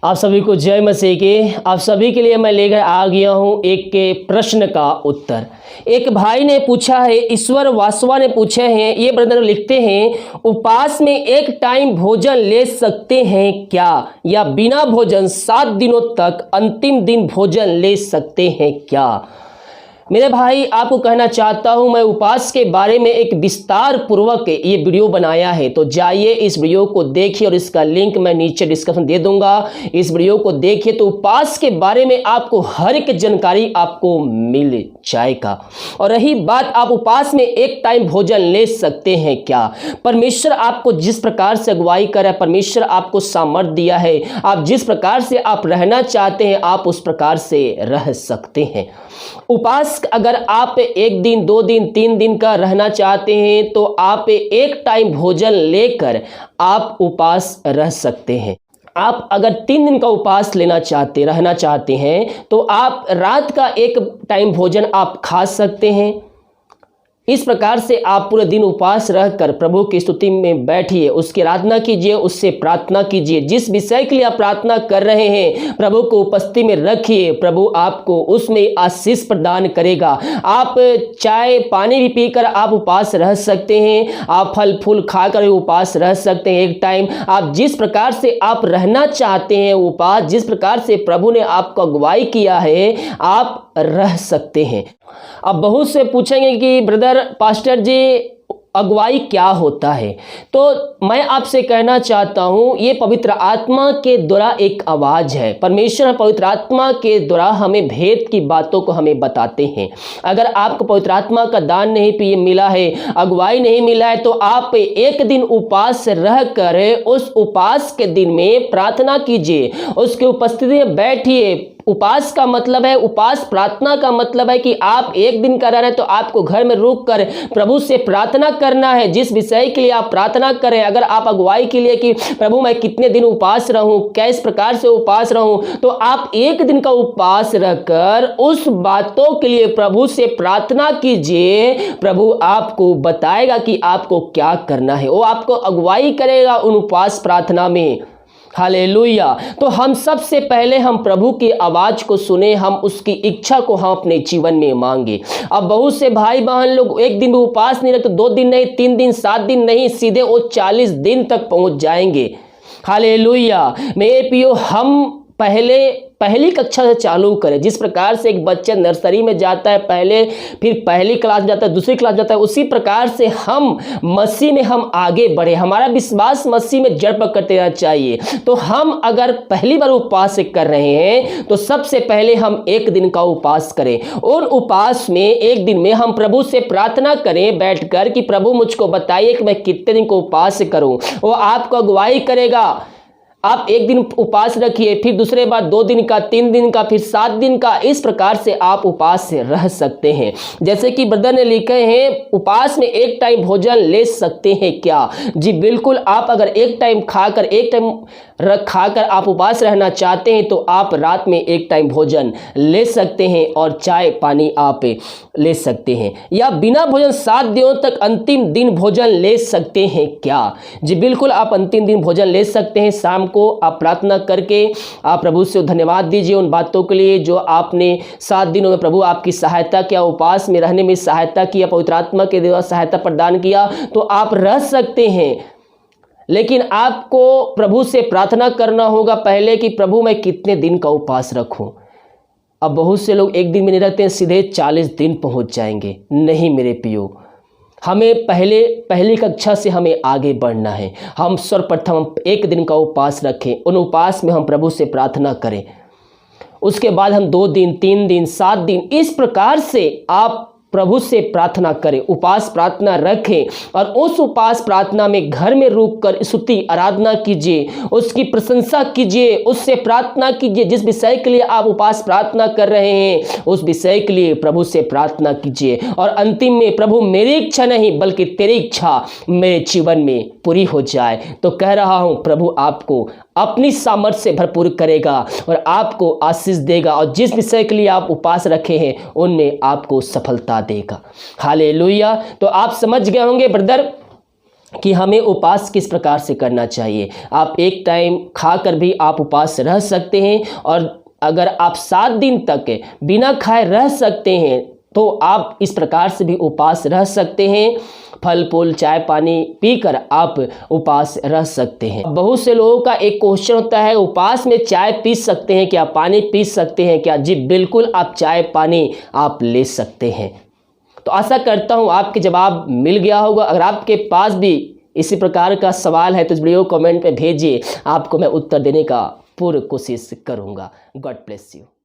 आप सभी को जय मसीह की। आप सभी के लिए मैं लेकर आ गया हूँ एक के प्रश्न का उत्तर। एक भाई ने पूछा है, ईश्वर वासवा ने पूछे हैं, ये ब्रदर लिखते हैं, उपवास में एक टाइम भोजन ले सकते हैं क्या, या बिना भोजन 7 दिनों तक अंतिम दिन भोजन ले सकते हैं क्या। मेरे भाई, आपको कहना चाहता हूं, मैं उपवास के बारे में एक विस्तार पूर्वक ये वीडियो बनाया है, तो जाइए इस वीडियो को देखिए और इसका लिंक मैं नीचे डिस्क्रिप्शन दे दूंगा। इस वीडियो को देखिए तो उपवास के बारे में आपको हर एक जानकारी आपको मिल जाएगा। और रही बात, आप उपवास में एक टाइम भोजन ले सकते हैं क्या। परमेश्वर आपको जिस प्रकार से अगुवाई करे, परमेश्वर आपको सामर्थ्य दिया है, आप जिस प्रकार से आप रहना चाहते हैं आप उस प्रकार से रह सकते हैं। उपवास अगर आप 1 दिन 2 दिन 3 दिन का रहना चाहते हैं तो आप एक टाइम भोजन लेकर आप उपवास रह सकते हैं। आप अगर 3 दिन का उपवास रहना चाहते हैं तो आप रात का एक टाइम भोजन आप खा सकते हैं। इस प्रकार से आप पूरे दिन उपवास रहकर प्रभु की स्तुति में बैठिए, उसकी आराधना कीजिए, उससे प्रार्थना कीजिए। जिस विषय के लिए आप प्रार्थना कर रहे हैं प्रभु को उपस्थिति में रखिए, प्रभु आपको उसमें आशीष प्रदान करेगा। आप चाय पानी भी पीकर आप उपवास रह सकते हैं, आप फल फूल खाकर उपवास रह सकते हैं। एक टाइम आप जिस प्रकार से आप रहना चाहते हैं उपवास, जिस प्रकार से प्रभु ने आपको अगुवाई किया है आप रह सकते हैं। अब बहुत से पूछेंगे कि ब्रदर पास्टर जी अगुवाई क्या होता है, तो मैं आपसे कहना चाहता हूं, ये पवित्र आत्मा के द्वारा एक आवाज है। परमेश्वर पवित्र आत्मा के द्वारा हमें भेद की बातों को हमें बताते हैं। अगर आपको पवित्र आत्मा का दान नहीं मिला है, अगुवाई नहीं मिला है, तो आप एक दिन उपवास रह कर उस उपवास के दिन में प्रार्थना कीजिए, उसके उपस्थिति में बैठिए। उपवास का मतलब है, उपवास प्रार्थना का मतलब है कि आप एक दिन कर रहे हैं तो आपको घर में रुक कर प्रभु से प्रार्थना करना है। जिस विषय के लिए आप प्रार्थना करें, अगर आप अगुवाई के लिए कि प्रभु मैं कितने दिन उपवास रहूं, किस प्रकार से उपवास रहूं, तो आप एक दिन का उपवास रखकर उस बातों के लिए प्रभु से प्रार्थना कीजिए। प्रभु आपको बताएगा कि आपको क्या करना है, वो आपको अगुवाई करेगा उन उपवास प्रार्थना में। हालेलुया। तो हम सबसे पहले हम प्रभु की आवाज को सुने, हम उसकी इच्छा को हम अपने जीवन में मांगे। अब बहुत से भाई बहन लोग एक दिन भी उपवास नहीं रखते, 2 दिन नहीं, 3 दिन 7 दिन नहीं, सीधे वो 40 दिन तक पहुंच जाएंगे। हालेलुया। मेरे प्रियो, हम पहली कक्षा से चालू करें। जिस प्रकार से एक बच्चा नर्सरी में जाता है पहले, फिर पहली क्लास जाता है, दूसरी क्लास जाता है, उसी प्रकार से हम मसीह में हम आगे बढ़े। हमारा विश्वास मसीह में जड़ पकड़ते रहना चाहिए। तो हम अगर पहली बार उपवास कर रहे हैं तो सबसे पहले हम 1 दिन का उपवास करें। और उपवास में 1 दिन में हम प्रभु से प्रार्थना करें बैठकर कि प्रभु मुझको बताइए कि मैं कितने दिन को उपवास करूं। वो आपको अगुवाई करेगा। आप 1 दिन उपवास रखिए, फिर दूसरे बार 2 दिन का, 3 दिन का, फिर 7 दिन का। इस प्रकार से आप उपवास से रह सकते हैं। जैसे कि ब्रदर ने लिखे हैं, उपवास में एक टाइम भोजन ले सकते हैं क्या। जी बिल्कुल, आप अगर एक टाइम खाकर आप उपवास रहना चाहते हैं तो आप रात में 1 टाइम भोजन ले सकते हैं और चाय पानी आप ले सकते हैं। या बिना भोजन 7 दिनों तक अंतिम दिन भोजन ले सकते हैं क्या। जी बिल्कुल, आप अंतिम दिन भोजन ले सकते हैं। शाम को आप प्रार्थना करके आप प्रभु से धन्यवाद दीजिए उन बातों के लिए जो आपने 7 दिनों में प्रभु आपकी सहायता किया, उपवास में रहने में सहायता किया, पवित्र आत्मा के द्वारा सहायता प्रदान किया, तो आप रह सकते हैं। लेकिन आपको प्रभु से प्रार्थना करना होगा पहले कि प्रभु मैं कितने दिन का उपवास रखूं। अब बहुत से लोग 1 दिन में नहीं रखते हैं, सीधे 40 दिन पहुंच जाएंगे। नहीं मेरे प्रियो, हमें पहली कक्षा से हमें आगे बढ़ना है। हम सर्वप्रथम हम 1 दिन का उपवास रखें, उन उपवास में हम प्रभु से प्रार्थना करें। उसके बाद हम 2 दिन 3 दिन 7 दिन, इस प्रकार से आप प्रभु से प्रार्थना करें, उपवास प्रार्थना रखें। और उस उपवास प्रार्थना में घर में रुककर स्तुति आराधना कीजिए, उसकी प्रशंसा कीजिए, उससे प्रार्थना कीजिए। जिस विषय के लिए आप उपवास प्रार्थना कर रहे हैं उस विषय के लिए प्रभु से प्रार्थना कीजिए। और अंतिम में, प्रभु मेरी इच्छा नहीं बल्कि तेरी इच्छा मेरे जीवन में पूरी हो जाए। तो कह रहा हूं, प्रभु आपको अपनी सामर्थ्य से भरपूर करेगा और आपको आशीष देगा, और जिस विषय के लिए आप उपवास रखे हैं उनमें आपको सफलता देगा। हालेलुया। तो आप समझ गए होंगे ब्रदर कि हमें उपवास किस प्रकार से करना चाहिए। आप एक टाइम खाकर भी आप उपवास रह सकते हैं, और अगर आप 7 दिन तक बिना खाए रह सकते हैं तो आप इस प्रकार से भी उपवास रह सकते हैं। फल फूल चाय पानी पीकर आप उपवास रह सकते हैं। बहुत से लोगों का एक क्वेश्चन होता है, उपवास में चाय पी सकते हैं क्या, पानी पी सकते हैं क्या? जी बिल्कुल, आप चाय पानी आप ले सकते हैं। तो आशा करता हूँ आपके जवाब मिल गया होगा। अगर आपके पास भी इसी प्रकार का सवाल है तो इस वीडियो को कमेंट में भेजिए, आपको मैं उत्तर देने का पूरी कोशिश करूँगा। God bless you.